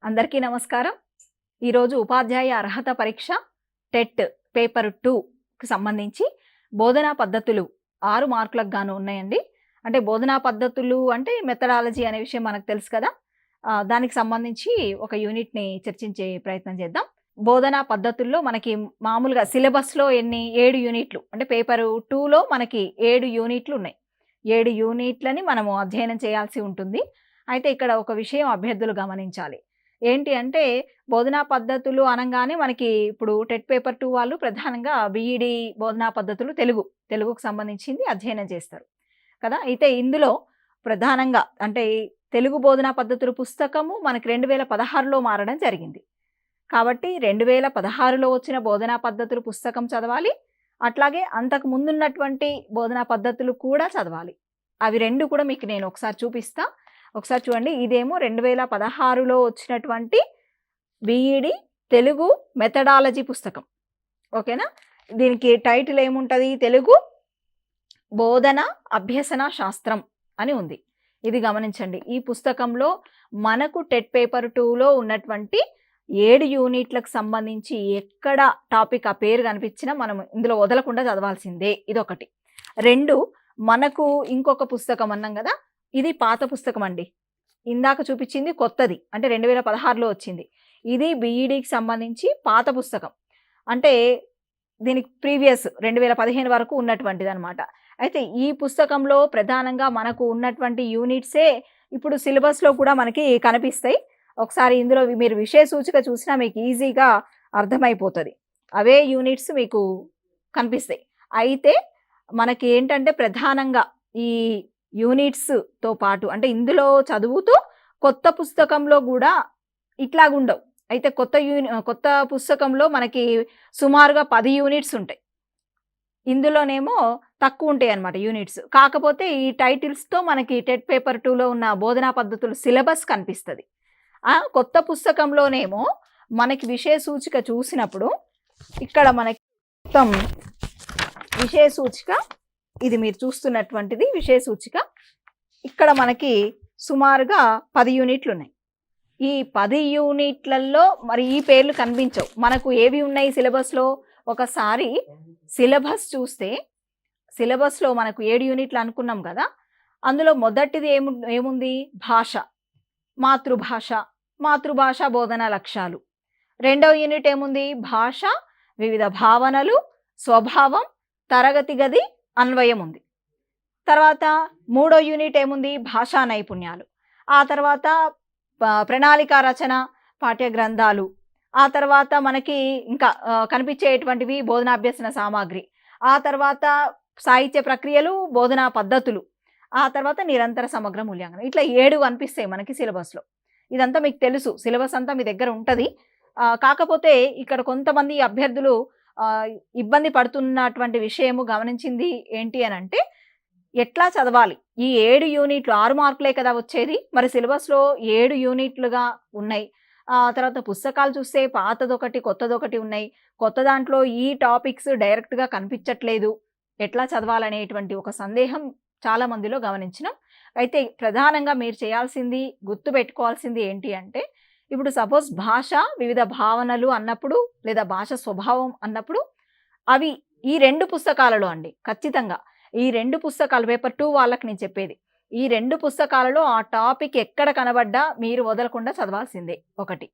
అందరికీ నమస్కారం. ఈరోజు ఉపాధ్యాయ అర్హత పరీక్ష టెట్ పేపర్ 2కి సంబంధించి బోధనా పద్ధతులు 6 మార్కులకు గాను ఉన్నాయండి. అంటే బోధనా పద్ధతులు అంటే మెథడాలజీ అనే విషయం మనకు తెలుసు కదా. దానికి సంబంధించి ఒక యూనిట్‌ని చర్చించే ప్రయత్నం చేద్దాం. బోధనా పద్ధతుల్లో మనకి మామూలుగా సిలబస్‌లో 7 యూనిట్లు అంటే పేపర్ 2లో మనకి 7 యూనిట్లు ఉన్నాయి. 7 యూనిట్లని మనము అధ్యయనం చేయాల్సి ఉంటుంది. అయితే ఇక్కడ ఒక విషయం అభ్యర్థులు గమనించాలి. ఏంటి అంటే బోధనా పద్ధతులు అనంగానే మనకి ఇప్పుడు టెట్ పేపర్ 2 వాళ్ళు ప్రధానంగా బీఈడీ బోధనా పద్ధతులు తెలుగుకు సంబంధించింది అధ్యయనం చేస్తారు కదా. అయితే ఇందులో ప్రధానంగా అంటే తెలుగు బోధనా పద్ధతులు పుస్తకము మనకి 2016లో మారడం జరిగింది. కాబట్టి 2016లో వచ్చిన బోధనా పద్ధతులు పుస్తకం చదవాలి. అట్లాగే అంతకు ముందున్నటువంటి బోధనా పద్ధతులు కూడా చదవాలి. అవి 2 కూడా మీకు నేను ఒకసారి చూపిస్తా. ఒకసారి చూడండి. ఇదేమో 2016లో వచ్చినటువంటి బీఈడీ తెలుగు మెథడాలజీ పుస్తకం. ఓకేనా. దీనికి టైటిల్ ఏముంటుంది? తెలుగు బోధన అభ్యసన శాస్త్రం అని ఉంది. ఇది గమనించండి. ఈ పుస్తకంలో మనకు టెట్ పేపర్ 2లో ఉన్నటువంటి 7 యూనిట్లకు సంబంధించి ఎక్కడ టాపిక్ ఆ పేరు కనిపించినా మనం ఇందులో వదలకుండా చదవాల్సిందే. ఇదొకటి. 2 మనకు ఇంకొక పుస్తకం అన్నాం కదా, ఇది పాత పుస్తకం అండి. ఇందాక చూపించింది కొత్తది అంటే 2016లో వచ్చింది. ఇది బీఈడీకి సంబంధించి పాత పుస్తకం. అంటే దీనికి ప్రీవియస్ 2015 వరకు ఉన్నటువంటిది అనమాట. అయితే ఈ పుస్తకంలో ప్రధానంగా మనకు ఉన్నటువంటి యూనిట్సే ఇప్పుడు సిలబస్లో కూడా మనకి కనిపిస్తాయి. ఒకసారి ఇందులో మీరు విషయ సూచిక చూసినా మీకు ఈజీగా అర్థమైపోతుంది. అవే యూనిట్స్ మీకు కనిపిస్తాయి. అయితే మనకి ఏంటంటే ప్రధానంగా ఈ యూనిట్స్తో పాటు అంటే ఇందులో చదువుతూ కొత్త పుస్తకంలో కూడా ఇట్లాగుండవు. అయితే కొత్త పుస్తకంలో మనకి సుమారుగా 10 యూనిట్స్ ఉంటాయి. ఇందులోనేమో తక్కువ ఉంటాయి అన్నమాట యూనిట్స్. కాకపోతే ఈ టైటిల్స్తో మనకి టెట్ పేపర్ 2లో ఉన్న బోధనా పద్ధతులు సిలబస్ కనిపిస్తుంది. కొత్త పుస్తకంలోనేమో మనకి విషయ సూచిక చూసినప్పుడు ఇక్కడ మనకి మొత్తం విషయ సూచిక, ఇది మీరు చూస్తున్నటువంటిది విషయ సూచిక. ఇక్కడ మనకి సుమారుగా 10 యూనిట్లు ఉన్నాయి. ఈ 10 యూనిట్లలో మరి ఈ పేర్లు కనిపించవు. మనకు ఏవి ఉన్నాయి సిలబస్లో? ఒకసారి సిలబస్ చూస్తే సిలబస్లో మనకు 7 యూనిట్లు అనుకున్నాం కదా. అందులో మొదటిది ఏముంది? భాష, మాతృభాష బోధన లక్ష్యాలు. రెండవ యూనిట్ ఏముంది? భాష, వివిధ భావనలు, స్వభావం, తరగతి గది అన్వయం ఉంది. తర్వాత మూడో యూనిట్ ఏముంది? భాషా నైపుణ్యాలు. ఆ తర్వాత ప్రణాళిక రచన, పాఠ్య గ్రంథాలు. ఆ తర్వాత మనకి ఇంకా కనిపించేటువంటివి బోధనాభ్యసన సామాగ్రి. ఆ తర్వాత సాహిత్య ప్రక్రియలు, బోధనా పద్ధతులు. ఆ తర్వాత నిరంతర సమగ్ర మూల్యాంకనం. ఇట్లా 7 కనిపిస్తాయి మనకి సిలబస్లో. ఇదంతా మీకు తెలుసు, సిలబస్ అంతా మీ దగ్గర ఉంటుంది. కాకపోతే ఇక్కడ కొంతమంది అభ్యర్థులు ఇబ్బంది పడుతున్నటువంటి విషయము గమనించింది ఏంటి అని అంటే, ఎట్లా చదవాలి? ఈ 7 యూనిట్లు 6 మార్కులే కదా వచ్చేది. మరి సిలబస్లో 7 యూనిట్లుగా ఉన్నాయి. తర్వాత పుస్తకాలు చూస్తే పాతదొకటి కొత్తదొకటి ఉన్నాయి. కొత్త దాంట్లో ఈ టాపిక్స్ డైరెక్ట్గా కనిపించట్లేదు. ఎట్లా చదవాలనేటువంటి ఒక సందేహం చాలా మందిలో గమనించినాం. అయితే ప్రధానంగా మీరు చేయాల్సింది, గుర్తుపెట్టుకోవాల్సింది ఏంటి అంటే, ఇప్పుడు సపోజ్ భాష, వివిధ భావనలు అన్నప్పుడు లేదా భాష స్వభావం అన్నప్పుడు అవి ఈ 2 పుస్తకాలలో అండి. ఖచ్చితంగా ఈ 2 పుస్తకాలు పేపర్ 2 వాళ్ళకి నేను చెప్పేది. ఈ 2 పుస్తకాలలో ఆ టాపిక్ ఎక్కడ కనబడ్డా మీరు వదలకుండా చదవాల్సిందే ఒకటి.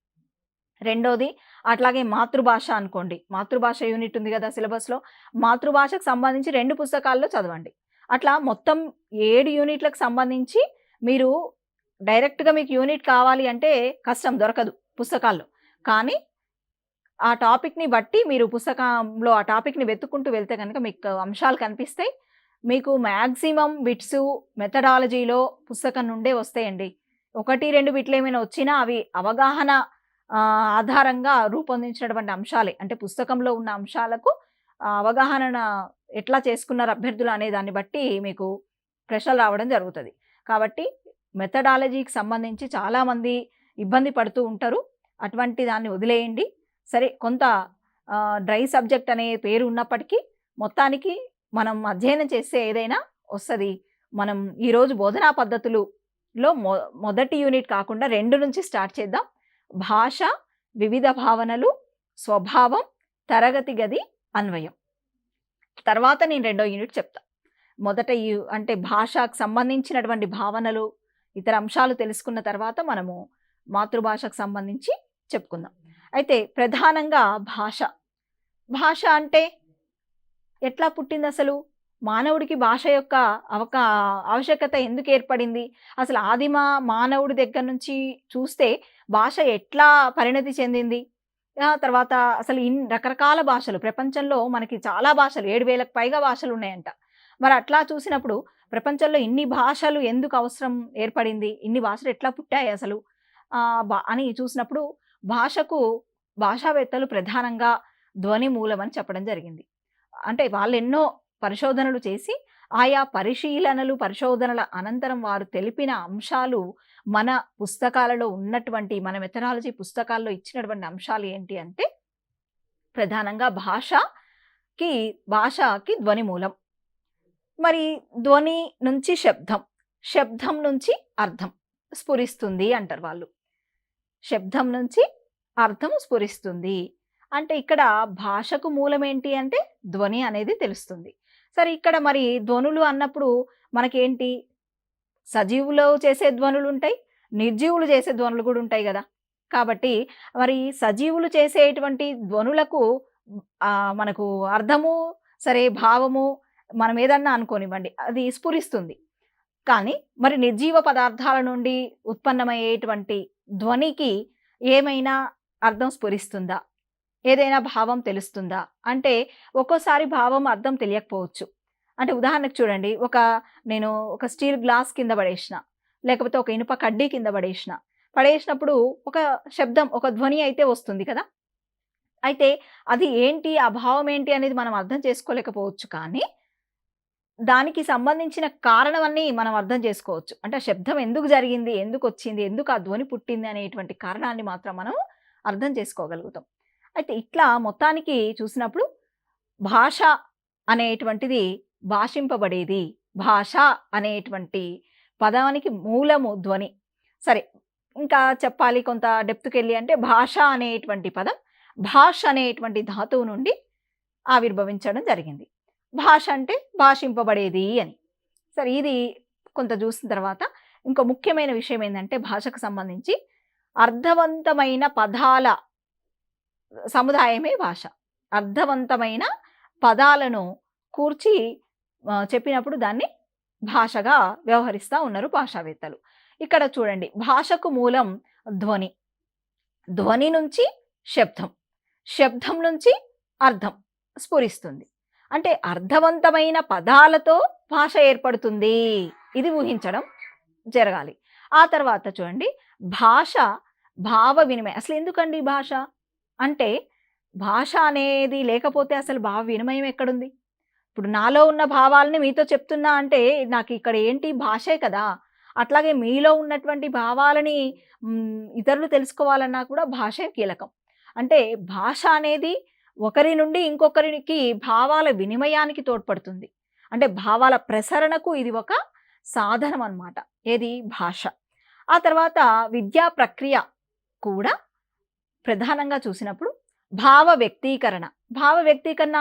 రెండోది అట్లాగే మాతృభాష అనుకోండి. మాతృభాష యూనిట్ ఉంది కదా సిలబస్లో. మాతృభాషకు సంబంధించి 2 పుస్తకాల్లో చదవండి. అట్లా మొత్తం 7 యూనిట్లకు సంబంధించి మీరు డైరెక్ట్గా మీకు యూనిట్ కావాలి అంటే కష్టం, దొరకదు పుస్తకాల్లో. కానీ ఆ టాపిక్ని బట్టి మీరు పుస్తకంలో ఆ టాపిక్ని వెతుక్కుంటూ వెళ్తే కనుక మీకు అంశాలు కనిపిస్తాయి. మీకు మ్యాక్సిమం బిట్స్ మెథడాలజీలో పుస్తకం నుండే వస్తాయండి. 1-2 బిట్లు ఏమైనా వచ్చినా అవి అవగాహన ఆధారంగా రూపొందించినటువంటి అంశాలే. అంటే పుస్తకంలో ఉన్న అంశాలకు అవగాహన ఎట్లా చేసుకున్నారు అభ్యర్థులు అనే దాన్ని బట్టి మీకు ప్రశ్నలు రావడం జరుగుతుంది. కాబట్టి మెథడాలజీకి సంబంధించి చాలామంది ఇబ్బంది పడుతూ ఉంటారు. అటువంటి దాన్ని వదిలేయండి. సరే, కొంత డ్రై సబ్జెక్ట్ అనే పేరు ఉన్నప్పటికీ మొత్తానికి మనం అధ్యయనం చేస్తే ఏదైనా వస్తుంది. మనం ఈరోజు బోధనా పద్ధతులలో మొదటి యూనిట్ కాకుండా 2 నుంచి స్టార్ట్ చేద్దాం. భాష, వివిధ భావనలు, స్వభావం, తరగతి గది, అన్వయం. తర్వాత నేను రెండో యూనిట్ చెప్తా. మొదట అంటే భాషకు సంబంధించినటువంటి భావనలు, ఇతర అంశాలు తెలుసుకున్న తర్వాత మనము మాతృభాషకు సంబంధించి చెప్పుకుందాం. అయితే ప్రధానంగా భాష. భాష అంటే ఎట్లా పుట్టింది అసలు? మానవుడికి భాష యొక్క ఆవశ్యకత ఎందుకు ఏర్పడింది? అసలు ఆదిమ మానవుడి దగ్గర నుంచి చూస్తే భాష ఎట్లా పరిణతి చెందింది? తర్వాత అసలు రకరకాల భాషలు ప్రపంచంలో మనకి చాలా భాషలు 7,000కు పైగా భాషలు ఉన్నాయంట. మరి అట్లా చూసినప్పుడు ప్రపంచంలో ఇన్ని భాషలు ఎందుకు అవసరం ఏర్పడింది? ఇన్ని భాషలు ఎట్లా పుట్టాయి అసలు? అని చూసినప్పుడు భాషావేత్తలు ప్రధానంగా ధ్వని మూలం అని చెప్పడం జరిగింది. అంటే వాళ్ళు ఎన్నో పరిశోధనలు చేసి ఆయా పరిశోధనల అనంతరం వారు తెలిపిన అంశాలు మన పుస్తకాలలో ఉన్నటువంటి, మన మెథడాలజీ పుస్తకాల్లో ఇచ్చినటువంటి అంశాలు ఏంటి అంటే ప్రధానంగా భాషకి ధ్వని మూలం. మరి ధ్వని నుంచి శబ్దం నుంచి అర్థం స్ఫురిస్తుంది అంటారు వాళ్ళు. శబ్దం నుంచి అర్థం స్ఫురిస్తుంది అంటే ఇక్కడ భాషకు మూలం ఏంటి అంటే ధ్వని అనేది తెలుస్తుంది. సరే, ఇక్కడ మరి ధ్వనులు అన్నప్పుడు మనకేంటి, సజీవులు చేసే ధ్వనులు ఉంటాయి, నిర్జీవులు చేసే ధ్వనులు కూడా ఉంటాయి కదా. కాబట్టి మరి సజీవులు చేసేటువంటి ధ్వనులకు మనకు అర్థము సరే, భావము మనం ఏదన్నా అనుకోనివ్వండి, అది స్ఫురిస్తుంది. కానీ మరి నిర్జీవ పదార్థాల నుండి ఉత్పన్నమయ్యేటువంటి ధ్వనికి ఏమైనా అర్థం స్ఫురిస్తుందా? ఏదైనా భావం తెలుస్తుందా అంటే ఒక్కోసారి భావం అర్థం తెలియకపోవచ్చు. అంటే ఉదాహరణకు చూడండి, నేను ఒక స్టీల్ గ్లాస్ కింద పడేసిన, లేకపోతే ఒక ఇనుప కడ్డీ కింద పడేసినప్పుడు ఒక శబ్దం, ఒక ధ్వని అయితే వస్తుంది కదా. అయితే అది ఏంటి, ఆ భావం ఏంటి అనేది మనం అర్థం చేసుకోలేకపోవచ్చు. కానీ దానికి సంబంధించిన కారణమన్నీ మనం అర్థం చేసుకోవచ్చు. అంటే శబ్దం ఎందుకు జరిగింది, ఎందుకు వచ్చింది, ఎందుకు ఆ ధ్వని పుట్టింది అనేటువంటి కారణాన్ని మాత్రం మనం అర్థం చేసుకోగలుగుతాం. అయితే ఇట్లా మొత్తానికి చూసినప్పుడు భాష అనేటువంటిది భాషింపబడేది. భాష అనేటువంటి పదానికి మూలము ధ్వని. సరే, ఇంకా చెప్పాలి కొంత డెప్త్కి వెళ్ళి అంటే భాష అనేటువంటి పదం భాష అనేటువంటి ధాతువు నుండి ఆవిర్భవించడం జరిగింది. భాష అంటే భాషింపబడేది అని. సరే, ఇది కొంత చూసిన తర్వాత ఇంకో ముఖ్యమైన విషయం ఏంటంటే భాషకు సంబంధించి అర్థవంతమైన పదాల సముదాయమే భాష. అర్థవంతమైన పదాలను కూర్చి చెప్పినప్పుడు దాన్ని భాషగా వ్యవహరిస్తూ ఉన్నారు భాషావేత్తలు. ఇక్కడ చూడండి, భాషకు మూలం ధ్వని, ధ్వని నుంచి శబ్దం నుంచి అర్థం స్ఫురిస్తుంది. అంటే అర్థవంతమైన పదాలతో భాష ఏర్పడుతుంది, ఇది ఊహించడం జరగాలి. ఆ తర్వాత చూడండి, భాష భావ వినిమయం. అసలు ఎందుకండి భాష అంటే, భాష అనేది లేకపోతే అసలు భావ వినిమయం ఎక్కడుంది? ఇప్పుడు నాలో ఉన్న భావాలని మీతో చెప్తున్నా అంటే నాకు ఇక్కడ ఏంటి, భాషే కదా. అట్లాగే మీలో ఉన్నటువంటి భావాలని ఇతరులు తెలుసుకోవాలన్నా కూడా భాషే కీలకం. అంటే భాష అనేది ఒకరి నుండి ఇంకొకరికి భావాల వినిమయానికి తోడ్పడుతుంది. అంటే భావాల ప్రసరణకు ఇది ఒక సాధనం అన్నమాట, ఏది భాష. ఆ తర్వాత విద్యా ప్రక్రియ కూడా ప్రధానంగా చూసినప్పుడు భావ వ్యక్తీకరణ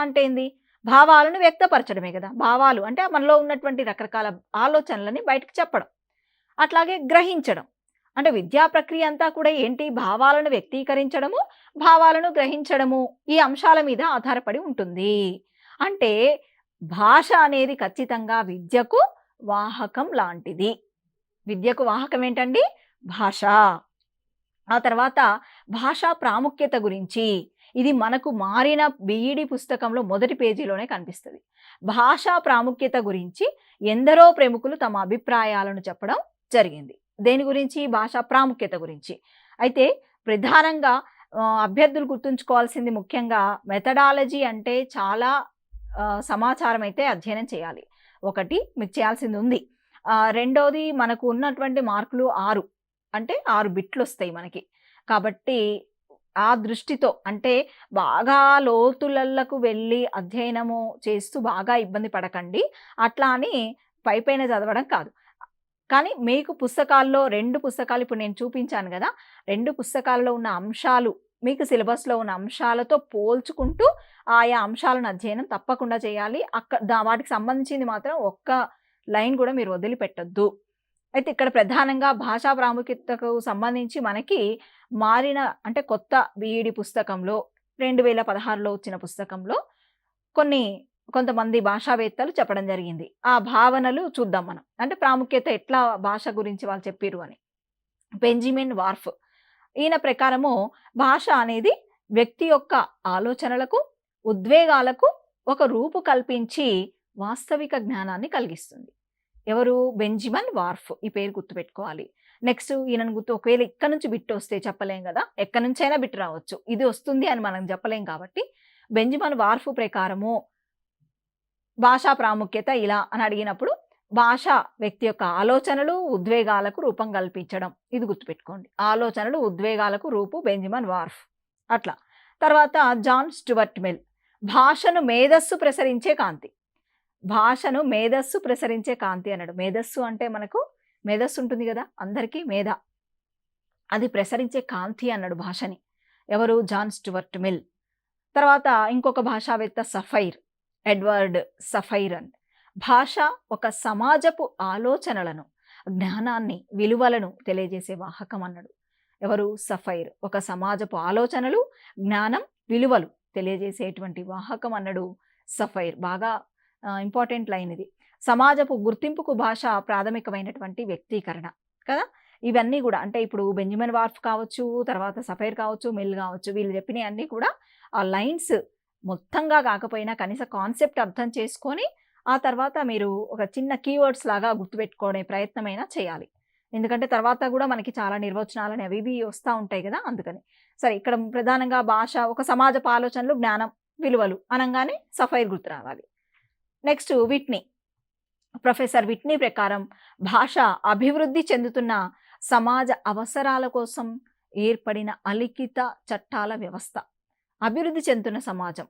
అంటే ఏంది? భావాలను వ్యక్తపరచడమే కదా. భావాలు అంటే మనలో ఉన్నటువంటి రకరకాల ఆలోచనలని బయటకు చెప్పడం. అట్లాగే గ్రహించడం అంటే విద్యా ప్రక్రియ అంతా కూడా ఏంటి, భావాలను వ్యక్తీకరించడము, భావాలను గ్రహించడము, ఈ అంశాల మీద ఆధారపడి ఉంటుంది. అంటే భాష అనేది ఖచ్చితంగా విద్యకు వాహకం లాంటిది. విద్యకు వాహకం ఏంటండి? భాష. ఆ తర్వాత భాషా ప్రాముఖ్యత గురించి, ఇది మనకు మారిన బీఈడి పుస్తకంలో మొదటి పేజీలోనే కనిపిస్తుంది. భాషా ప్రాముఖ్యత గురించి ఎందరో ప్రముఖులు తమ అభిప్రాయాలను చెప్పడం జరిగింది. దేని గురించి? భాషా ప్రాముఖ్యత గురించి. అయితే ప్రధానంగా అభ్యర్థులు గుర్తుంచుకోవాల్సింది ముఖ్యంగా మెథడాలజీ అంటే చాలా సమాచారం అయితే అధ్యయనం చేయాలి. ఒకటి మీకు చేయాల్సింది ఉంది. రెండోది మనకు ఉన్నటువంటి మార్కులు 6 అంటే 6 బిట్లు వస్తాయి మనకి. కాబట్టి ఆ దృష్టితో అంటే బాగా లోతులకు వెళ్ళి అధ్యయనము చేస్తూ బాగా ఇబ్బంది పడకండి. అట్లా అని పైపైన చదవడం కాదు. కానీ మీకు పుస్తకాల్లో 2 పుస్తకాలు ఇప్పుడు నేను చూపించాను గదా! 2 పుస్తకాల్లో ఉన్న అంశాలు మీకు సిలబస్‌లో ఉన్న అంశాలతో పోల్చుకుంటూ ఆయా అంశాలను అధ్యయనం తప్పకుండా చేయాలి. వాటికి సంబంధించింది మాత్రం ఒక్క లైన్ గూడా మీరు వదిలిపెట్టొద్దు. అయితే ఇక్కడ ప్రధానంగా భాషా ప్రాముఖ్యతకు సంబంధించి మనకి మారిన అంటే కొత్త బీఈడీ పుస్తకంలో 2016లో వచ్చిన పుస్తకంలో కొంతమంది భాషావేత్తలు చెప్పడం జరిగింది. ఆ భావనలు చూద్దాం మనం. అంటే ప్రాముఖ్యత ఎట్లా భాష గురించి వాళ్ళు చెప్పిర్రు అని. బెంజమిన్ వార్ఫ్ ఈయన ప్రకారము భాష అనేది వ్యక్తి యొక్క ఆలోచనలకు, ఉద్వేగాలకు ఒక రూపు కల్పించి వాస్తవిక జ్ఞానాన్ని కలిగిస్తుంది. ఎవరు? Benjamin warp. ఈ పేరు గుర్తుపెట్టుకోవాలి. నెక్స్ట్ ఈయనను ఒకవేళ ఇక్కడి నుంచి బిట్ వస్తే చెప్పలేం కదా, ఎక్కడి నుంచైనా బిట్ రావచ్చు. ఇది వస్తుంది అని మనం చెప్పలేం కాబట్టి బెంజమిన్ వార్ఫ్ ప్రకారము భాషా ప్రాముఖ్యత ఇలా అని అడిగినప్పుడు భాష వ్యక్తి యొక్క ఆలోచనలు, ఉద్వేగాలకు రూపం కల్పించడం. ఇది గుర్తుపెట్టుకోండి. ఆలోచనలు, ఉద్వేగాలకు రూపు బెంజమిన్ వార్ఫ్. అట్లా. తర్వాత జాన్ స్టూవర్ట్ మిల్. భాషను మేధస్సు ప్రసరించే కాంతి. భాషను మేధస్సు ప్రసరించే కాంతి అన్నాడు. మేధస్సు అంటే మనకు మేధస్సు ఉంటుంది కదా, అందరికీ మేధ. అది ప్రసరించే కాంతి అన్నాడు భాషని. ఎవరు? John Stuart Mill. తర్వాత ఇంకొక భాషావేత్త ఎడ్వర్డ్ సఫైర్ అని. భాష ఒక సమాజపు ఆలోచనలను, జ్ఞానాన్ని, విలువలను తెలియజేసే వాహకం అన్నాడు. ఎవరు? సఫైర్. ఒక సమాజపు ఆలోచనలు, జ్ఞానం, విలువలు తెలియజేసేటువంటి వాహకం అన్నాడు సఫైర్. బాగా ఇంపార్టెంట్ లైన్ ఇది. సమాజపు గుర్తింపుకు భాష ప్రాథమికమైనటువంటి వ్యక్తీకరణ కదా. ఇవన్నీ కూడా అంటే ఇప్పుడు బెంజమిన్ వార్ఫ్ కావచ్చు, తర్వాత సఫైర్ కావచ్చు, మిల్ కావచ్చు, వీళ్ళు చెప్పినవి అన్నీ కూడా ఆ లైన్స్ మొత్తంగా కాకపోయినా కనీస కాన్సెప్ట్ అర్థం చేసుకొని ఆ తర్వాత మీరు ఒక చిన్న కీవర్డ్స్ లాగా గుర్తుపెట్టుకునే ప్రయత్నమైనా చేయాలి. ఎందుకంటే తర్వాత కూడా మనకి చాలా నిర్వచనాలని అవి ఇవి వస్తూ ఉంటాయి కదా, అందుకని. సరే, ఇక్కడ ప్రధానంగా భాష ఒక సమాజపు ఆలోచనలు, జ్ఞానం, విలువలు అనగానే సఫైర్ గుర్తు రావాలి. Next Whitney. ప్రొఫెసర్ విట్నీ ప్రకారం భాష అభివృద్ధి చెందుతున్న సమాజ అవసరాల కోసం ఏర్పడిన అలిఖిత చట్టాల వ్యవస్థ. అభివృద్ధి చెందుతున్న సమాజం,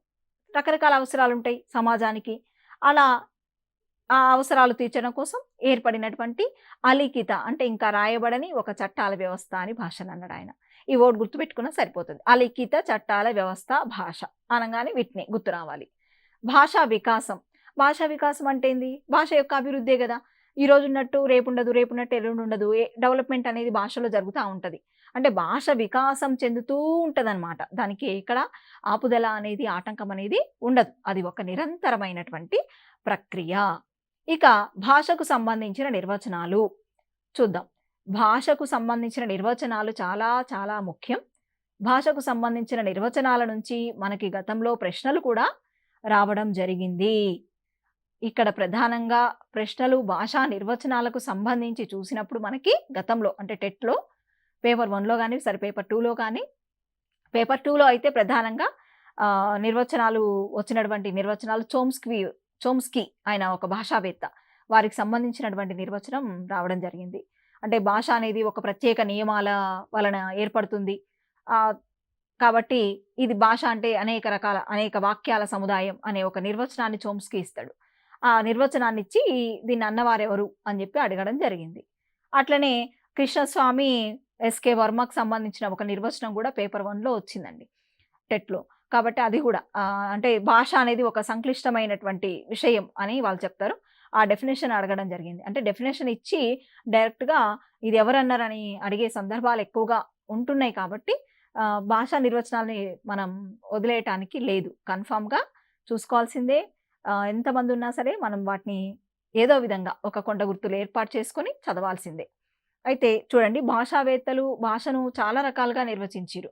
రకరకాల అవసరాలు ఉంటాయి సమాజానికి. అలా ఆ అవసరాలు తీర్చడం కోసం ఏర్పడినటువంటి అలిఖిత అంటే ఇంకా రాయబడని ఒక చట్టాల వ్యవస్థ అని భాషను అన్నాడు ఆయన. ఈ వర్డ్ గుర్తుపెట్టుకున్నా సరిపోతుంది. అలిఖిత చట్టాల వ్యవస్థ భాష అనగానే వీటిని గుర్తు రావాలి. భాషా వికాసం. భాషా వికాసం అంటే ఏంది? భాష యొక్క అభివృద్ధే కదా. ఈ రోజు ఉన్నట్టు రేపు ఉండదు, రేపు ఉన్నట్టు ఎల్లుండి ఉండదు. డెవలప్మెంట్ అనేది భాషలో జరుగుతూ ఉంటుంది. అంటే భాష వికాసం చెందుతూ ఉంటదన్నమాట. దానికి ఇక్కడ ఆపుదల అనేది, ఆటంకం అనేది ఉండదు. అది ఒక నిరంతరమైనటువంటి ప్రక్రియ. ఇక భాషకు సంబంధించిన నిర్వచనాలు చూద్దాం. భాషకు సంబంధించిన నిర్వచనాలు చాలా చాలా ముఖ్యం. భాషకు సంబంధించిన నిర్వచనాల నుంచి మనకి గతంలో ప్రశ్నలు కూడా రావడం జరిగింది. ఇక్కడ ప్రధానంగా ప్రశ్నలు భాషా నిర్వచనాలకు సంబంధించి చూసినప్పుడు మనకి గతంలో అంటే టెట్లో పేపర్ 1లో కానీ, సరే పేపర్ 2లో కానీ, పేపర్ 2లో అయితే ప్రధానంగా నిర్వచనాలు వచ్చినటువంటి నిర్వచనాలు చోమ్స్కీ ఆయన ఒక భాషావేత్త, వారికి సంబంధించినటువంటి నిర్వచనం రావడం జరిగింది. అంటే భాష అనేది ఒక ప్రత్యేక నియమాల వలన ఏర్పడుతుంది. కాబట్టి ఇది భాష అంటే అనేక వాక్యాల సముదాయం అనే ఒక నిర్వచనాన్ని చోమ్స్కీ ఇస్తాడు. ఆ నిర్వచనాన్ని ఇచ్చి దీన్ని అన్నవారెవరు అని చెప్పి అడగడం జరిగింది. అట్లనే కృష్ణస్వామి ఎస్కే వర్మకు సంబంధించిన ఒక నిర్వచనం కూడా పేపర్ 1లో వచ్చిందండి టెట్లో. కాబట్టి అది కూడా అంటే భాష అనేది ఒక సంక్లిష్టమైనటువంటి విషయం అని వాళ్ళు చెప్తారు. ఆ డెఫినేషన్ అడగడం జరిగింది. అంటే డెఫినేషన్ ఇచ్చి డైరెక్ట్గా ఇది ఎవరన్నారని అడిగే సందర్భాలు ఎక్కువగా ఉంటున్నాయి. కాబట్టి భాషా నిర్వచనాలని మనం వదిలేయటానికి లేదు, కన్ఫామ్గా చూసుకోవాల్సిందే. ఎంతమంది ఉన్నా సరే మనం వాటిని ఏదో విధంగా ఒక కొండ గుర్తులు ఏర్పాటు చేసుకొని చదవాల్సిందే. అయితే చూడండి, భాషావేత్తలు భాషను చాలా రకాలుగా నిర్వచించారు.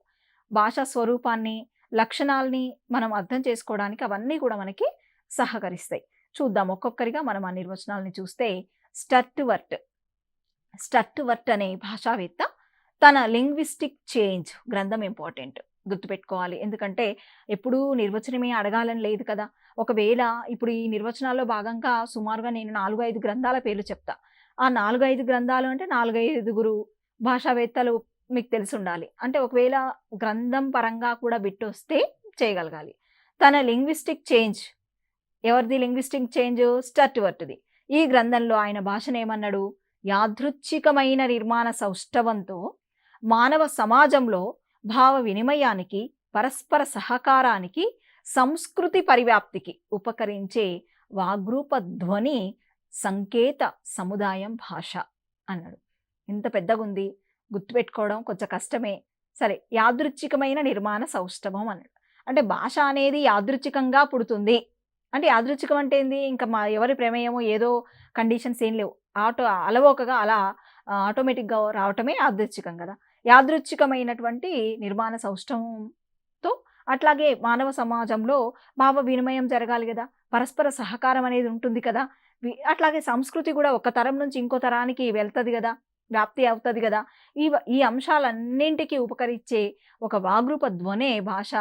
భాషా స్వరూపాన్ని, లక్షణాలని మనం అర్థం చేసుకోవడానికి అవన్నీ కూడా మనకి సహకరిస్తాయి. చూద్దాం ఒక్కొక్కరిగా మనం ఆ నిర్వచనాలని చూస్తే, స్టర్ట్వర్ట్ అనే భాషావేత్త తన లింగ్విస్టిక్ చేంజ్ గ్రంథం ఇంపార్టెంట్, గుర్తుపెట్టుకోవాలి. ఎందుకంటే ఎప్పుడూ నిర్వచనమే అడగాలని లేదు కదా. ఒకవేళ ఇప్పుడు ఈ నిర్వచనాల్లో భాగంగా సుమారుగా నేను 4-5 గ్రంథాల పేర్లు చెప్తా. ఆ 4-5 గ్రంథాలు అంటే 4-5 భాషావేత్తలు మీకు తెలిసి ఉండాలి. అంటే ఒకవేళ గ్రంథం పరంగా కూడా బిట్ వస్తే చేయగలగాలి. తన లింగ్విస్టిక్ చేంజ్, ఎవరిది లింగ్విస్టిక్ చేంజ్? స్టర్ట్వర్ట్ది. ఈ గ్రంథంలో ఆయన భాషను ఏమన్నాడు? యాదృచ్ఛికమైన నిర్మాణ సౌష్ఠవంతో మానవ సమాజంలో భావ వినిమయానికి, పరస్పర సహకారానికి, సంస్కృతి పరివ్యాప్తికి ఉపకరించే వాగ్రూప ధ్వని సంకేత సముదాయం భాష అన్నాడు. ఇంత పెద్దగుంది, గుర్తుపెట్టుకోవడం కొంచెం కష్టమే. సరే, యాదృచ్ఛికమైన నిర్మాణ సౌష్ఠవం అన్నాడు. అంటే భాష అనేది యాదృచ్ఛికంగా పుడుతుంది. అంటే యాదృచ్ఛికం అంటే ఏంది? ఇంకా ఎవరి ప్రమేయమో ఏదో కండిషన్స్ ఏం లేవు. అలవోకగా అలా ఆటోమేటిక్‌గా రావటమే యాదృచ్ఛికం కదా! యాదృచ్ఛికమైనటువంటి నిర్మాణ సౌష్ఠవంతో అట్లాగే మానవ సమాజంలో భావ వినిమయం జరగాలి గదా! పరస్పర సహకారం అనేది ఉంటుంది కదా! అట్లాగే సంస్కృతి కూడా ఒక తరం నుంచి ఇంకో తరానికి వెళ్తది గదా! వ్యాప్తి అవుతది గదా! ఈ అంశాలన్నింటికి ఉపకరించే ఒక వాగ్రూప ధ్వనే భాష,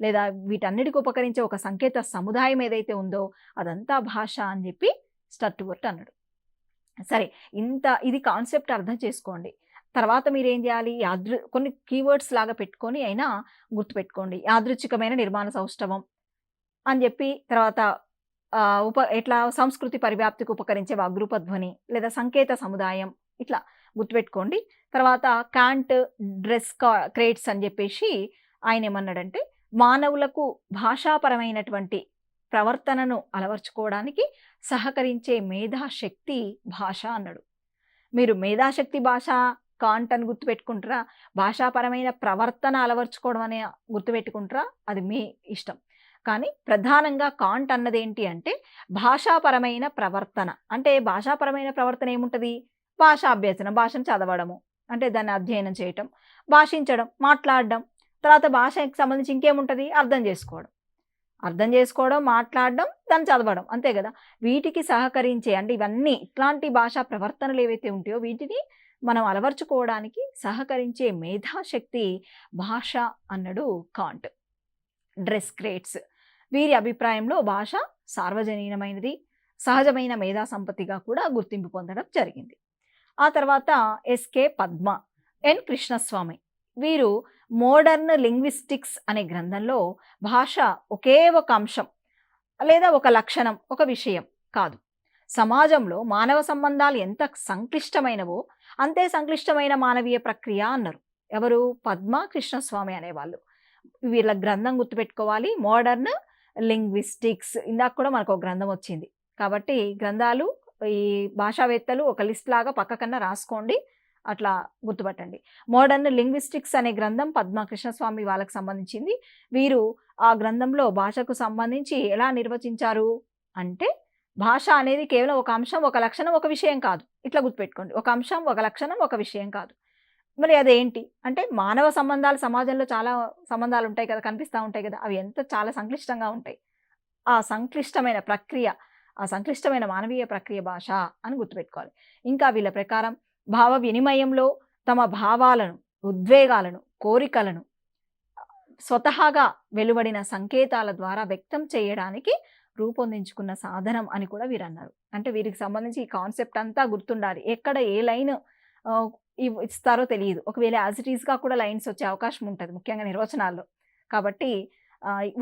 లేదా వీటన్నిటికి ఉపకరించే ఒక సంకేత సముదాయం ఏదైతే ఉందో అదంతా భాష అని చెప్పి స్టర్ట్‌వర్ట్ అన్నాడు. సరే, ఇది కాన్సెప్ట్ అర్థం చేసుకోండి. తర్వాత మీరేం చేయాలి? కొన్ని కీవర్డ్స్ లాగా పెట్టుకొని అయినా గుర్తుపెట్టుకోండి. యాదృచ్ఛికమైన నిర్మాణ సౌష్ఠవం అని చెప్పి, తర్వాత ఎట్లా సంస్కృతి పరివ్యాప్తికి ఉపకరించే వాగ్రూప ధ్వని లేదా సంకేత సముదాయం, ఇట్లా గుర్తుపెట్టుకోండి. తర్వాత కాంట్ డ్రెస్ క్రేట్స్ అని చెప్పేసి ఆయన ఏమన్నాడంటే, మానవులకు భాషాపరమైనటువంటి ప్రవర్తనను అలవర్చుకోవడానికి సహకరించే మేధాశక్తి భాష అన్నాడు. మీరు మేధాశక్తి భాష కాంట్ అని గుర్తుపెట్టుకుంటారా, భాషాపరమైన ప్రవర్తన అలవర్చుకోవడం అనే గుర్తుపెట్టుకుంటారా, అది మీ ఇష్టం. కానీ ప్రధానంగా కాంట్ అన్నది ఏంటి అంటే భాషాపరమైన ప్రవర్తన. అంటే భాషాపరమైన ప్రవర్తన ఏముంటుంది? భాషాభ్యసనం, భాషను చదవడము, అంటే దాన్ని అధ్యయనం చేయటం, భాషించడం, మాట్లాడడం. తర్వాత భాషకి సంబంధించి ఇంకేముంటుంది? అర్థం చేసుకోవడం, మాట్లాడడం, దాన్ని చదవడం, అంతే కదా! వీటికి సహకరించే, అంటే ఇవన్నీ ఇట్లాంటి భాషా ప్రవర్తనలు ఏవైతే ఉంటాయో వీటిని మనం అలవర్చుకోవడానికి సహకరించే మేధాశక్తి భాష అన్నాడు కాంట్. డ్రెస్ క్రేట్స్ వీరి అభిప్రాయంలో భాష సార్వజనీనమైనది, సహజమైన మేధా సంపత్తిగా కూడా గుర్తింపు పొందడం జరిగింది. ఆ తర్వాత ఎస్కే పద్మ, ఎన్ కృష్ణస్వామి వీరు మోడర్న్ లింగ్విస్టిక్స్ అనే గ్రంథంలో భాష ఒకే ఒక అంశం లేదా ఒక లక్షణం, ఒక విషయం కాదు. సమాజంలో మానవ సంబంధాలు ఎంత సంక్లిష్టమైనవో అంతే సంక్లిష్టమైన మానవీయ ప్రక్రియ అన్నారు. ఎవరు? పద్మ, కృష్ణస్వామి అనేవాళ్ళు. వీళ్ళ గ్రంథం గుర్తుపెట్టుకోవాలి, మోడర్న్ లింగ్విస్టిక్స్. ఇందాక కూడా మనకు ఒక గ్రంథం వచ్చింది. కాబట్టి గ్రంథాలు ఈ భాషావేత్తలు ఒక లిస్ట్ లాగా పక్కకన్నా రాసుకోండి, అట్లా గుర్తుపట్టండి. మోడర్న్ లింగ్విస్టిక్స్ అనే గ్రంథం పద్మ, కృష్ణస్వామి వాళ్ళకి సంబంధించింది. వీరు ఆ గ్రంథంలో భాషకు సంబంధించి ఎలా నిర్వచించారు అంటే, భాష అనేది కేవలం ఒక అంశం, ఒక లక్షణం, ఒక విషయం కాదు. ఇట్లా గుర్తుపెట్టుకోండి, ఒక అంశం, ఒక లక్షణం, ఒక విషయం కాదు. మరి అదేంటి అంటే, మానవ సంబంధాలు, సమాజంలో చాలా సంబంధాలు ఉంటాయి కదా, కనిపిస్తూ ఉంటాయి కదా, అవి చాలా సంక్లిష్టంగా ఉంటాయి. ఆ సంక్లిష్టమైన ప్రక్రియ, ఆ సంక్లిష్టమైన మానవీయ ప్రక్రియ భాష అని గుర్తుపెట్టుకోవాలి. ఇంకా వీళ్ళ ప్రకారం భావ వినిమయంలో తమ భావాలను, ఉద్వేగాలను, కోరికలను స్వతహాగా వెలువడిన సంకేతాల ద్వారా వ్యక్తం చేయడానికి రూపొందించుకున్న సాధనం అని కూడా వీరు అన్నారు. అంటే వీరికి సంబంధించి ఈ కాన్సెప్ట్ అంతా గుర్తుండాలి. ఎక్కడ ఏ లైన్ ఇస్తారో తెలియదు. ఒకవేళ యాజ్ ఇట్ ఈస్‌గా కూడా లైన్స్ వచ్చే అవకాశం ఉంటుంది, ముఖ్యంగా నిర్వచనాల్లో. కాబట్టి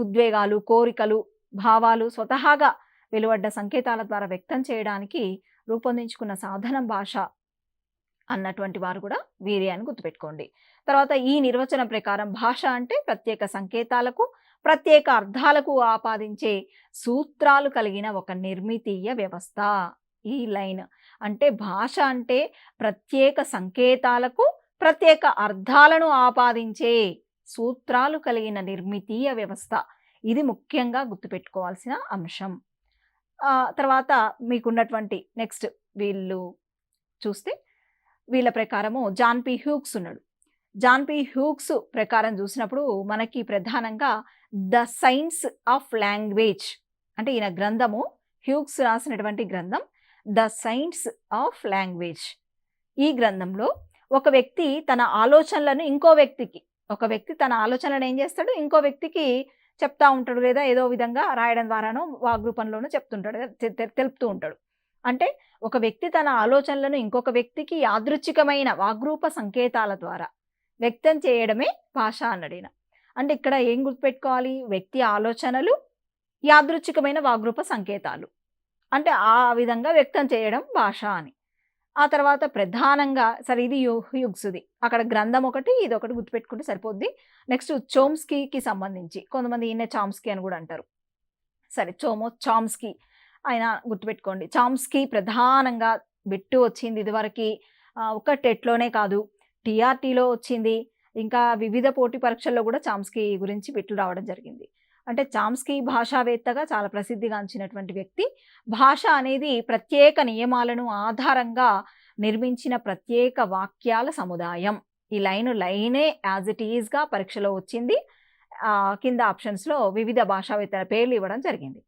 ఉద్వేగాలు, కోరికలు, భావాలు స్వతహాగా వెలువడ్డ సంకేతాల ద్వారా వ్యక్తం చేయడానికి రూపొందించుకున్న సాధనం భాష అన్నటువంటి వారు కూడా వీరే అని గుర్తుపెట్టుకోండి. తర్వాత ఈ నిర్వచనం ప్రకారం భాష అంటే ప్రత్యేక సంకేతాలకు, ప్రత్యేక అర్థాలకు ఆపాదించే సూత్రాలు కలిగిన ఒక నిర్మితీయ వ్యవస్థ. ఈ లైన్ అంటే భాష అంటే ప్రత్యేక సంకేతాలకు, ప్రత్యేక అర్థాలను ఆపాదించే సూత్రాలు కలిగిన నిర్మితీయ వ్యవస్థ. ఇది ముఖ్యంగా గుర్తుపెట్టుకోవాల్సిన అంశం. తర్వాత మీకున్నటువంటి నెక్స్ట్ వీళ్ళు చూస్తే, వీళ్ళ ప్రకారము జాన్ పి హ్యూక్స్ ఉన్నాడు. జాన్ పి హ్యూక్స్ ప్రకారం చూసినప్పుడు మనకి ప్రధానంగా ద సైన్స్ ఆఫ్ లాంగ్వేజ్, అంటే ఈయన గ్రంథము, హ్యూక్స్ రాసినటువంటి గ్రంథం ద సైన్స్ ఆఫ్ లాంగ్వేజ్. ఈ గ్రంథంలో ఒక వ్యక్తి తన ఆలోచనలను ఒక వ్యక్తి తన ఆలోచనలను ఏం చేస్తాడు, ఇంకో వ్యక్తికి చెప్తా ఉంటాడు, లేదా ఏదో విధంగా రాయడం ద్వారానో వాగ్రూపంలోనో చెప్తుంటాడు, తెలుపుతూ ఉంటాడు. అంటే ఒక వ్యక్తి తన ఆలోచనలను ఇంకొక వ్యక్తికి యాదృచ్ఛికమైన వాగ్రూప సంకేతాల ద్వారా వ్యక్తం చేయడమే భాష అన్నాడు. అంటే ఇక్కడ ఏం గుర్తుపెట్టుకోవాలి? వ్యక్తి ఆలోచనలు, యాదృచ్ఛికమైన వాగ్రూప సంకేతాలు, అంటే ఆ విధంగా వ్యక్తం చేయడం భాష అని. ఆ తర్వాత ప్రధానంగా సరే ఇది హ్యూగ్స్‌ది. అక్కడ గ్రంథం ఒకటి, ఇదొకటి గుర్తుపెట్టుకుంటే సరిపోద్ది. నెక్స్ట్ చోమ్స్కీకి సంబంధించి కొంతమంది ఈయన్నే చామ్స్కీ అని గూడా అంటారు. సరే చామ్స్కీ ఆయన గుర్తుపెట్టుకోండి. చామ్స్కీ ప్రధానంగా బిట్టు వచ్చింది ఇదివరకి ఒక్క టెట్‌లోనే కాదు, టీఆర్‌టీలో వచ్చింది. ఇంకా వివిధ పోటీ పరీక్షల్లో గూడా చామ్స్కీ గురించి బిట్లు రావడం జరిగింది. అంటే చామ్స్కీ భాషావేత్తగా చాలా ప్రసిద్ధిగాంచినటువంటి వ్యక్తి. భాష అనేది ప్రత్యేక నియమాలను ఆధారంగా నిర్మించిన ప్రత్యేక వాక్యాల సముదాయం. ఈ లైనే యాజ్ ఇట్ ఈస్‌గా పరీక్షలో వచ్చింది. కింద ఆప్షన్స్‌లో వివిధ భాషావేత్తల పేర్లు ఇవ్వడం జరిగింది.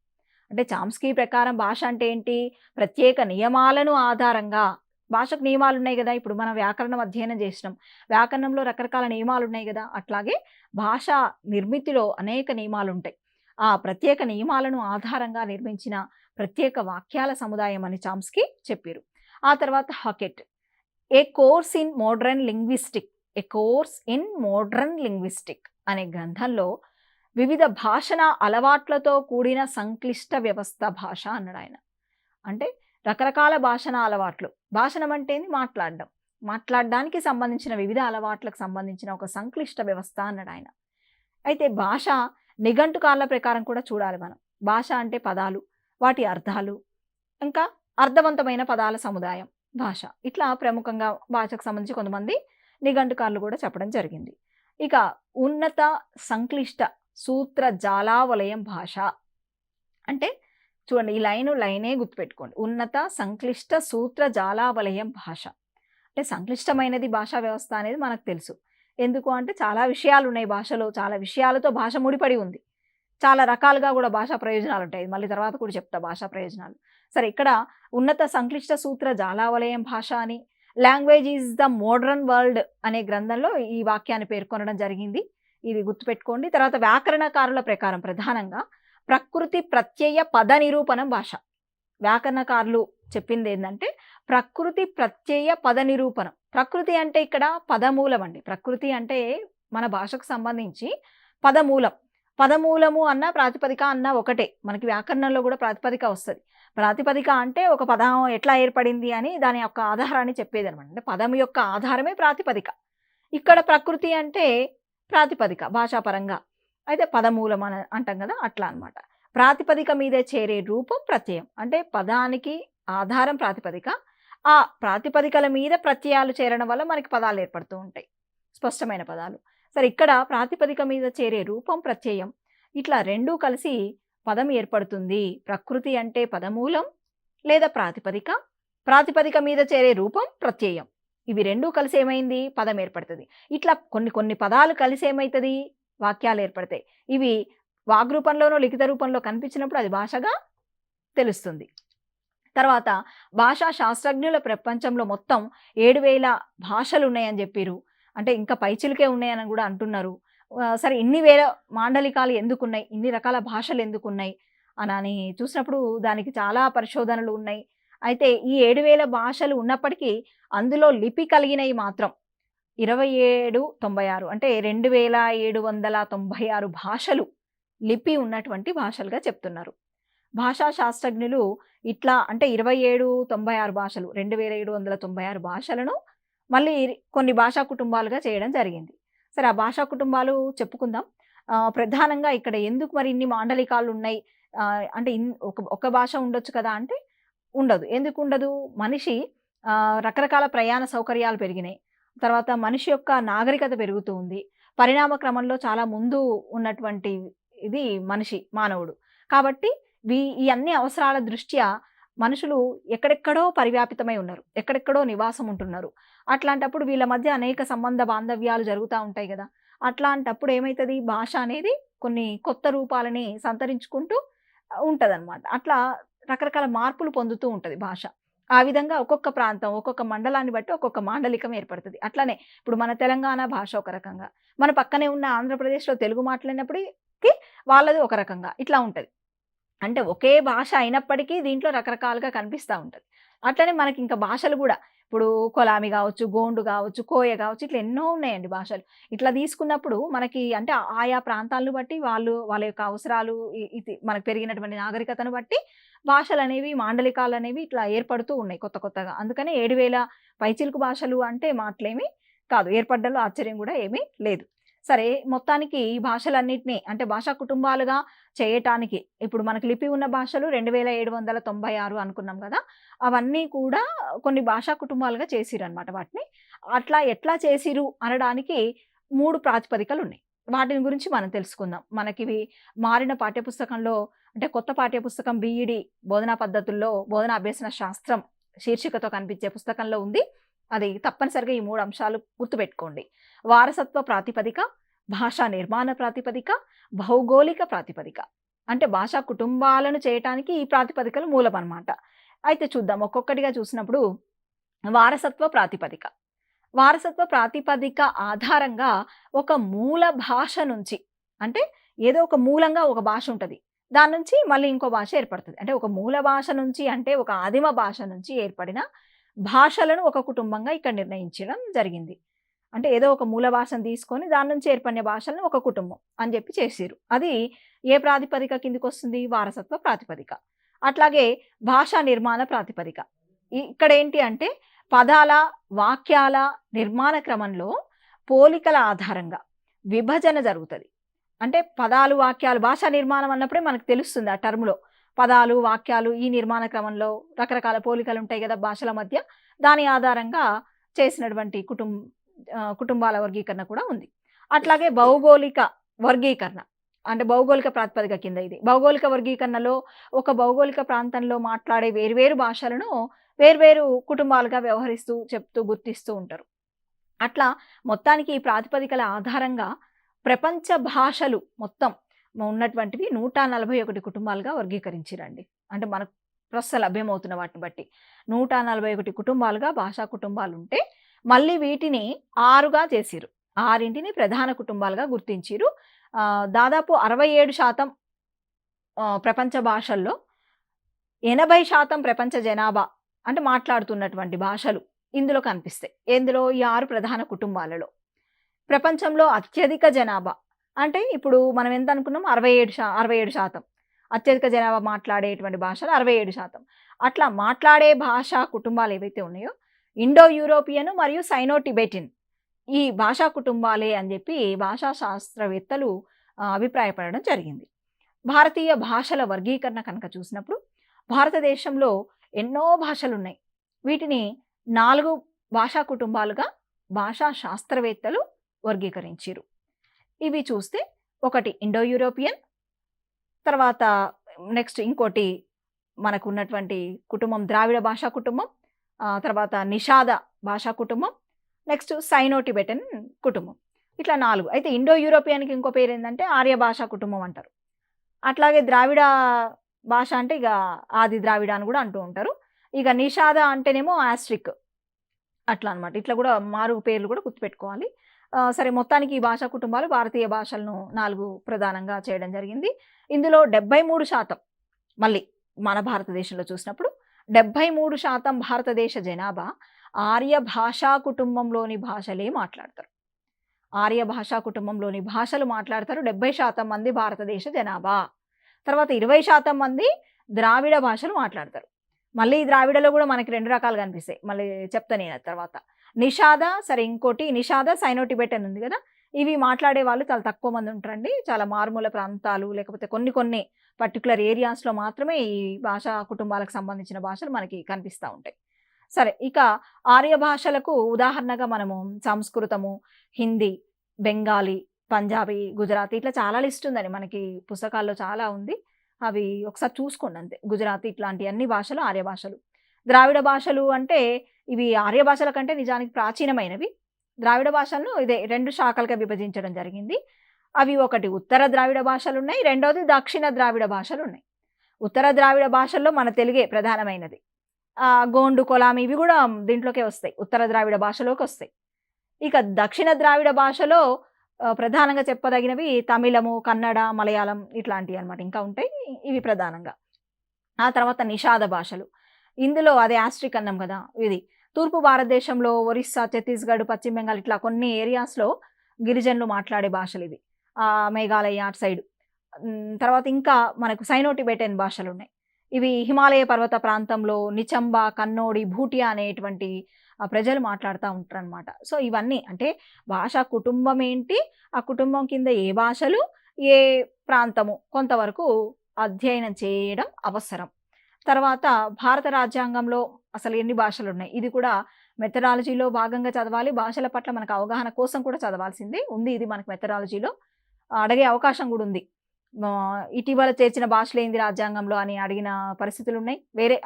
అంటే చామ్స్కీ ప్రకారం భాష అంటే ఏంటి? ప్రత్యేక నియమాలను ఆధారంగా భాషకు నియమాలున్నాయి గదా! ఇప్పుడు మనం వ్యాకరణం అధ్యయనం చేసినాం. వ్యాకరణంలో రకరకాల నియమాలున్నాయి గదా! అట్లాగే భాషా నిర్మితిలో అనేక నియమాలుంటాయి. ఆ ప్రత్యేక నియమాలను ఆధారంగా నిర్మించిన ప్రత్యేక వాక్యాల సముదాయం అని చామ్స్కీ చెప్పిర్రు. ఆ తర్వాత హాకెట్ ఏ కోర్స్ ఇన్ మోడర్న్ లింగ్విస్టిక్ అనే గ్రంథంలో వివిధ భాషణ అలవాట్లతో కూడిన సంక్లిష్ట వ్యవస్థ భాష అన్నాడాయన. అంటే రకరకాల భాషణ అలవాట్లు. భాషణం అంటే మాట్లాడడం. మాట్లాడడానికి సంబంధించిన వివిధ అలవాట్లకు సంబంధించిన ఒక సంక్లిష్ట వ్యవస్థ అన్నాడాయన. అయితే భాష నిఘంటుకాల ప్రకారం కూడా చూడాలి మనం. భాష అంటే పదాలు, వాటి అర్థాలు, ఇంకా అర్థవంతమైన పదాల సముదాయం భాష. ఇట్లా ప్రముఖంగా భాషకు సంబంధించి కొంతమంది నిఘంటుకారులు కూడా చెప్పడం జరిగింది. ఇక ఉన్నత సంక్లిష్ట సూత్ర జాలావలయం భాష అంటే చూడండి, ఈ లైనే గుర్తుపెట్టుకోండి. ఉన్నత సంక్లిష్ట సూత్ర జాలావలయం భాష అంటే సంక్లిష్టమైనది భాషా వ్యవస్థ అనేది మనకు తెలుసు. ఎందుకు అంటే చాలా విషయాలు ఉన్నాయి భాషలో, చాలా విషయాలతో భాష ముడిపడి ఉంది. చాలా రకాలుగా కూడా భాషా ప్రయోజనాలు ఉంటాయి. మళ్ళీ తర్వాత కూడా చెప్తా భాషా ప్రయోజనాలు. సరే, ఇక్కడ ఉన్నత సంక్లిష్ట సూత్ర జాలావలయం భాష అని, language is the modern world అనే గ్రంథంలో ఈ వాక్యాన్ని పేర్కొనడం జరిగింది. ఇది గుర్తుపెట్టుకోండి. తర్వాత వ్యాకరణకారుల ప్రకారం ప్రధానంగా ప్రకృతి ప్రత్యయ పద నిరూపణం భాష. వ్యాకరణకారులు చెప్పింది ఏంటంటే ప్రకృతి ప్రత్యయ పద నిరూపణం. ప్రకృతి అంటే ఇక్కడ పదమూలం అండి. ప్రకృతి అంటే మన భాషకు సంబంధించి పదమూలం. పదమూలము అన్న ప్రాతిపదిక అన్న ఒకటే. మనకి వ్యాకరణంలో కూడా ప్రాతిపదిక వస్తుంది. ప్రాతిపదిక అంటే ఒక పదం ఎట్లా ఏర్పడింది అని దాని యొక్క ఆధారాన్ని చెప్పేది అనమాట. అంటే పదం యొక్క ఆధారమే ప్రాతిపదిక. ఇక్కడ ప్రకృతి అంటే ప్రాతిపదిక భాషాపరంగా. అయితే పదమూలం అని అంటాం కదా, అట్లా అనమాట. ప్రాతిపదిక మీద చేరే రూపం ప్రత్యయం. అంటే పదానికి ఆధారం ప్రాతిపదిక, ఆ ప్రాతిపదికల మీద ప్రత్యయాలు చేరడం వల్ల మనకి పదాలు ఏర్పడుతూ ఉంటాయి, స్పష్టమైన పదాలు. సరే, ఇక్కడ ప్రాతిపదిక మీద చేరే రూపం ప్రత్యయం, ఇట్లా రెండూ కలిసి పదం ఏర్పడుతుంది. ప్రకృతి అంటే పదమూలం లేదా ప్రాతిపదిక, ప్రాతిపదిక మీద చేరే రూపం ప్రత్యయం. ఇవి రెండూ కలిసి ఏమైంది? పదం ఏర్పడుతుంది. ఇట్లా కొన్ని పదాలు కలిసి ఏమవుతుంది? వాక్యాలు ఏర్పడతాయి. ఇవి వాగ్రూపంలోనో లిఖిత రూపంలో కనిపించినప్పుడు అది భాషగా తెలుస్తుంది. తర్వాత భాషా శాస్త్రజ్ఞుల ప్రపంచంలో మొత్తం 7,000 భాషలు ఉన్నాయని చెప్పారు. అంటే ఇంకా పైచిలుకే ఉన్నాయని కూడా అంటున్నారు. సరే, ఇన్ని వేల మాండలికాలు ఎందుకున్నాయి, ఇన్ని రకాల భాషలు ఎందుకున్నాయి అని చూసినప్పుడు దానికి చాలా పరిశోధనలు ఉన్నాయి. అయితే ఈ 7,000 భాషలు ఉన్నప్పటికీ అందులో లిపి కలిగినవి మాత్రం 2796 అంటే 2796 భాషలు లిపి ఉన్నటువంటి భాషలుగా చెప్తున్నారు. భాషా శాస్త్రజ్ఞులు ఇట్లా అంటే 2796 భాషలు 2796 భాషలను మళ్ళీ కొన్ని భాషా కుటుంబాలుగా చేయడం జరిగింది. సరే, ఆ భాషా కుటుంబాలు చెప్పుకుందాం. ప్రధానంగా ఇక్కడ ఎందుకు మరి ఇన్ని మాండలికాలు ఉన్నాయి? అంటే ఒక భాష ఉండొచ్చు కదా అంటే ఉండదు. ఎందుకు ఉండదు? మనిషి రకరకాల ప్రయాణ సౌకర్యాలు పెరిగినాయి. తర్వాత మనిషి యొక్క నాగరికత పెరుగుతూ ఉంది. పరిణామ క్రమంలో చాలా ముందు ఉన్నటువంటి ఇది మానవుడు. కాబట్టి ఈ అన్ని అవసరాల దృష్ట్యా మనుషులు ఎక్కడెక్కడో పరివ్యాపితమై ఉన్నారు, ఎక్కడెక్కడో నివాసం ఉంటున్నారు. అట్లాంటప్పుడు వీళ్ళ మధ్య అనేక సంబంధ బాంధవ్యాలు జరుగుతూ ఉంటాయి కదా. అట్లాంటప్పుడు ఏమవుతుంది? భాష అనేది కొన్ని కొత్త రూపాలని సంతరించుకుంటూ ఉంటదన్నమాట. అట్లా రకరకాల మార్పులు పొందుతూ ఉంటుంది భాష. ఆ విధంగా ఒక్కొక్క ప్రాంతం, ఒక్కొక్క మండలాన్ని బట్టి ఒక్కొక్క మాండలికం ఏర్పడుతుంది. అట్లనే ఇప్పుడు మన తెలంగాణ భాష ఒక రకంగా, మన పక్కనే ఉన్న ఆంధ్రప్రదేశ్లో తెలుగు మాట్లాడినప్పటికీ వాళ్ళది ఒక రకంగా ఇట్లా ఉంటుంది. అంటే ఒకే భాష అయినప్పటికీ దీంట్లో రకరకాలుగా కనిపిస్తూ ఉంటుంది. అట్లనే మనకి ఇంకా భాషలు కూడా ఇప్పుడు కొలామి కావచ్చు, గోండు కావచ్చు, కోయ కావచ్చు, ఇట్లా ఎన్నో ఉన్నాయండి భాషలు. ఇట్లా తీసుకున్నప్పుడు మనకి అంటే ఆయా ప్రాంతాలను బట్టి వాళ్ళ యొక్క అవసరాలు, ఇది మనకు పెరిగినటువంటి నాగరికతను బట్టి భాషలనేవి, మాండలికాలనేవి ఇట్లా ఏర్పడుతూ ఉన్నాయి కొత్త కొత్తగా. అందుకని 7000 పైచిలుకు భాషలు అంటే మాటలేమి కాదు. ఏర్పడ్డంలో ఆశ్చర్యం గూడా ఏమీ లేదు. సరే, మొత్తానికి ఈ భాషలన్నిటిని అంటే భాషా కుటుంబాలుగా చేయటానికి ఇప్పుడు మనకు లిపి ఉన్న భాషలు 2796 అనుకున్నాం గదా! అవన్నీ కూడా కొన్ని భాషా కుటుంబాలుగా చేసిరనమాట వాటిని. అట్లా ఎట్లా చేసిరు అనడానికి 3 ప్రాతిపదికలున్నాయి. వాటిని గురించి మనం తెలుసుకుందాం. మనకివి మారిన పాఠ్యపుస్తకంలో అంటే కొత్త పాఠ్యపుస్తకం బీఈడీ బోధనా పద్ధతుల్లో బోధనా అభ్యసన శాస్త్రం శీర్షికతో కనిపించే పుస్తకంలో ఉంది. అది తప్పనిసరిగా ఈ 3 అంశాలు గుర్తుపెట్టుకోండి. వారసత్వ ప్రాతిపదిక, భాషా నిర్మాణ ప్రాతిపదిక, భౌగోళిక ప్రాతిపదిక. అంటే భాషా కుటుంబాలను చేయటానికి ఈ ప్రాతిపదికలు మూలమనమాట. అయితే చూద్దాం ఒక్కొక్కటిగా చూసినప్పుడు వారసత్వ ప్రాతిపదిక. వారసత్వ ప్రాతిపదిక ఆధారంగా ఒక మూల భాష నుంచి అంటే ఏదో ఒక మూలంగా ఒక భాష ఉంటది. దాని నుంచి మళ్ళీ ఇంకో భాష ఏర్పడుతది. అంటే ఒక మూల భాష నుంచి అంటే ఒక ఆదిమ భాష నుంచి ఏర్పడిన భాషలను ఒక కుటుంబంగా ఇక్కడ నిర్ణయించడం జరిగింది. అంటే ఏదో ఒక మూల భాషను తీసుకొని దాని నుంచి ఏర్పడిన భాషలను ఒక కుటుంబం అని చెప్పి చేసిర్రు. అది ఏ ప్రాతిపదిక కిందకొస్తుంది? వారసత్వ ప్రాతిపదిక. అట్లాగే భాషా నిర్మాణ ప్రాతిపదిక. ఇక్కడేంటి అంటే పదాల, వాక్యాల నిర్మాణ క్రమంలో పోలికల ఆధారంగా విభజన జరుగుతది. అంటే పదాలు, వాక్యాలు భాషా నిర్మాణం అన్నప్పుడే మనకు తెలుస్తుంది ఆ టర్మ్‌లో. పదాలు, వాక్యాలు ఈ నిర్మాణ క్రమంలో రకరకాల పోలికలు ఉంటాయి గదా భాషల మధ్య. దాని ఆధారంగా చేసినటువంటి కుటుంబాల వర్గీకరణ కూడా ఉంది. అట్లాగే భౌగోళిక వర్గీకరణ. అంటే భౌగోళిక ప్రాతిపదిక కింద ఇది. భౌగోళిక వర్గీకరణలో ఒక భౌగోళిక ప్రాంతంలో మాట్లాడే వేర్వేరు భాషలను వేర్వేరు కుటుంబాలుగా వ్యవహరిస్తూ, చెప్తూ, గుర్తిస్తూ ఉంటారు. అట్లా మొత్తానికి ఈ ప్రాతిపదికల ఆధారంగా ప్రపంచ భాషలు మొత్తం ఉన్నటువంటివి 141 కుటుంబాలుగా వర్గీకరించిరండి. అంటే మనకు ప్రస్తుతం లభ్యమవుతున్న వాటిని బట్టి 141 కుటుంబాలుగా భాషా కుటుంబాలుంటే మళ్ళీ వీటిని 6గా చేసిరు. 6ంటిని ప్రధాన కుటుంబాలుగా గుర్తించిరు. దాదాపు 67% ప్రపంచ భాషల్లో 80% ప్రపంచ జనాభా అంటే మాట్లాడుతున్నటువంటి భాషలు ఇందులో కనిపిస్తాయి. ఎందులో? ఈ 6 ప్రధాన కుటుంబాలలో. ప్రపంచంలో అత్యధిక జనాభా అంటే ఇప్పుడు మనం ఎంత అనుకున్నాం? 67% అత్యధిక జనాభా మాట్లాడేటువంటి భాషలు 67%. అట్లా మాట్లాడే భాషా కుటుంబాలు ఏవైతే ఉన్నాయో ఇండో యూరోపియన్ మరియు సైనో టిబెటిన్ ఈ భాషా కుటుంబాలే అని చెప్పి భాషా శాస్త్రవేత్తలు అభిప్రాయపడడం జరిగింది. భారతీయ భాషల వర్గీకరణ కనుక చూసినప్పుడు భారతదేశంలో ఎన్నో భాషలున్నాయి. వీటిని 4 భాషా కుటుంబాలుగా భాషా శాస్త్రవేత్తలు వర్గీకరించారు. ఇవి చూస్తే ఒకటి ఇండో యూరోపియన్, తర్వాత నెక్స్ట్ ఇంకోటి మనకు ఉన్నటువంటి కుటుంబం ద్రావిడ భాషా కుటుంబం, తర్వాత నిషాద భాషా కుటుంబం, నెక్స్ట్ సైనో టిబెటన్ కుటుంబం. ఇట్లా 4. అయితే ఇండో యూరోపియన్కి ఇంకో పేరు ఏంటంటే ఆర్య భాషా కుటుంబం అంటారు. అట్లాగే ద్రావిడ భాష అంటే ఇక ఆది ద్రావిడ అని కూడా అంటూ ఉంటారు. ఇక నిషాద అంటేనేమో ఆస్ట్రిక్ అట్లా అనమాట. ఇట్లా కూడా మారు పేర్లు కూడా గుర్తుపెట్టుకోవాలి. సరే, మొత్తానికి ఈ భాషా కుటుంబాలు భారతీయ భాషలను 4 ప్రధానంగా చేయడం జరిగింది. ఇందులో 73% మళ్ళీ మన భారతదేశంలో చూసినప్పుడు 73% భారతదేశ జనాభా ఆర్య భాషా కుటుంబంలోని భాషలే మాట్లాడతారు. ఆర్య భాషా కుటుంబంలోని భాషలు మాట్లాడతారు 70% మంది భారతదేశ జనాభా. తర్వాత 20% మంది ద్రావిడ భాషలు మాట్లాడతారు. మళ్ళీ ద్రావిడలో కూడా మనకి 2 రకాలు కనిపిస్తాయి. మళ్ళీ చెప్తా నేను తర్వాత. నిషాద, సరే ఇంకోటి నిషాద సైనో టిబెటన్ ఉంది కదా, ఇవి మాట్లాడే వాళ్ళు చాలా తక్కువ మంది ఉంటారండి. చాలా మారుమూల ప్రాంతాలు లేకపోతే కొన్ని పర్టికులర్ ఏరియాస్లో మాత్రమే ఈ భాషా కుటుంబాలకు సంబంధించిన భాషలు మనకి కనిపిస్తూ ఉంటాయి. సరే, ఇక ఆర్య భాషలకు ఉదాహరణగా మనము సంస్కృతము, హిందీ, బెంగాలీ, పంజాబీ, గుజరాతీ ఇట్లా చాలా లిస్ట్ ఉందని మనకి పుస్తకాల్లో చాలా ఉంది. అవి ఒకసారి చూసుకోండి అంతే. గుజరాతీ ఇట్లాంటి అన్ని భాషలు ఆర్య భాషలు. ద్రావిడ భాషలు అంటే ఇవి ఆర్య భాషల కంటే నిజానికి ప్రాచీనమైనవి. ద్రావిడ భాషలను ఇదే 2 శాఖలుగా విభజించడం జరిగింది. అవి ఒకటి ఉత్తర ద్రావిడ భాషలు ఉన్నాయి, రెండోది దక్షిణ ద్రావిడ భాషలు ఉన్నాయి. ఉత్తర ద్రావిడ భాషల్లో మన తెలుగే ప్రధానమైనది. గోండు, కొలామి ఇవి కూడా దీంట్లోకే వస్తాయి, ఉత్తర ద్రావిడ భాషలోకి వస్తాయి. ఇక దక్షిణ ద్రావిడ భాషలో ప్రధానంగా చెప్పదగినవి తమిళము, కన్నడ, మలయాళం ఇట్లాంటివి అనమాట. ఇంకా ఉంటాయి, ఇవి ప్రధానంగా. ఆ తర్వాత నిషాద భాషలు. ఇందులో అదే ఆస్ట్రిక్ అన్నాం కదా, ఇది తూర్పు భారతదేశంలో ఒరిస్సా, ఛత్తీస్గఢ్, పశ్చిమ బెంగాల్ ఇట్లా కొన్ని ఏరియాస్లో గిరిజనులు మాట్లాడే భాషలు ఇవి. మేఘాలయ అటు సైడ్. తర్వాత ఇంకా మనకు సైనో టిబెటన్ భాషలు ఉన్నాయి. ఇవి హిమాలయ పర్వత ప్రాంతంలో నిచంబా, కన్నోడి, భూటియా అనేటువంటి ప్రజలు మాట్లాడుతా ఉంటారనమాట. సో, ఇవన్నీ అంటే భాషా కుటుంబం ఏంటి, ఆ కుటుంబం కింద ఏ భాషలు, ఏ ప్రాంతము కొంతవరకు అధ్యయనం చేయడం అవసరం. తర్వాత భారత రాజ్యాంగంలో అసలు ఎన్ని భాషలున్నాయి, ఇది కూడా మెథడాలజీలో భాగంగా చదవాలి. భాషల పట్ల మనకు అవగాహన కోసం కూడా చదవాల్సింది ఉంది. ఇది మనకు మెథడాలజీలో అడిగే అవకాశం కూడా ఉంది. ఇటీవల చేర్చిన భాషలేంది రాజ్యాంగంలో అని అడిగిన పరిస్థితులున్నాయి.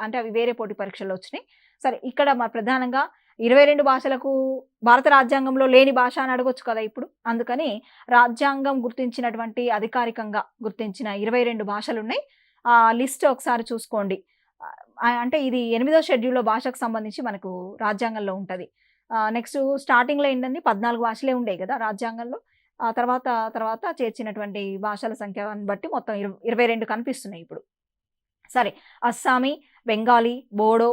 అంటే అవి వేరే పోటీ పరీక్షల్లో వచ్చినాయి. సరే, ఇక్కడ ప్రధానంగా 22 భాషలకు భారత రాజ్యాంగంలో లేని భాష అని అడగొచ్చు కదా ఇప్పుడు. అందుకని రాజ్యాంగం గుర్తించినటువంటి అధికారికంగా గుర్తించిన 22 భాషలున్నాయి. ఆ లిస్ట్ ఒకసారి చూసుకోండి. అంటే ఇది 8వ షెడ్యూల్‌లో భాషకు సంబంధించి మనకు రాజ్యాంగంలో ఉంటది. నెక్స్ట్ స్టార్టింగ్‌లో ఏంటండి 14 భాషలే ఉండేయి గదా రాజ్యాంగంలో. ఆ తర్వాత చేర్చినటువంటి భాషల సంఖ్యను బట్టి మొత్తం 22 కనిపిస్తున్నాయి ఇప్పుడు. సరే, అస్సామీ, బెంగాలీ, బోడో,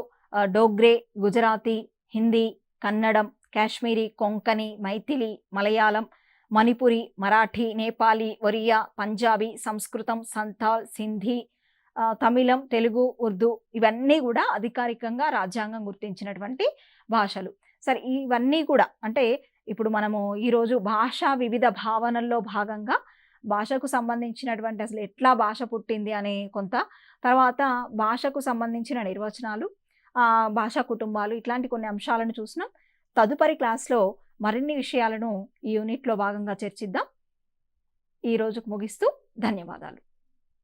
డోగ్రే, గుజరాతీ, హిందీ, కన్నడం, కాశ్మీరీ, కొంకణి, మైథిలి, మలయాళం, మణిపురి, మరాఠీ, నేపాలీ, ఒరియా, పంజాబీ, సంస్కృతం, సంతాల్, సింధీ, తమిళం, తెలుగు, ఉర్దూ ఇవన్నీ కూడా అధికారికంగా రాజ్యాంగం గుర్తించినటువంటి భాషలు. సరే, ఇవన్నీ కూడా అంటే ఇప్పుడు మనము ఈరోజు వివిధ భావనల్లో భాగంగా భాషకు సంబంధించినటువంటి అసలు ఎట్లా భాష పుట్టింది అనే కొంత, తర్వాత భాషకు సంబంధించిన నిర్వచనాలు, భాషా కుటుంబాలు ఇట్లాంటి కొన్ని అంశాలను చూసినాం. తదుపరి క్లాస్‌లో మరిన్ని విషయాలను ఈ యూనిట్‌లో భాగంగా చర్చిద్దాం. ఈ రోజుకు ముగిస్తూ ధన్యవాదాలు.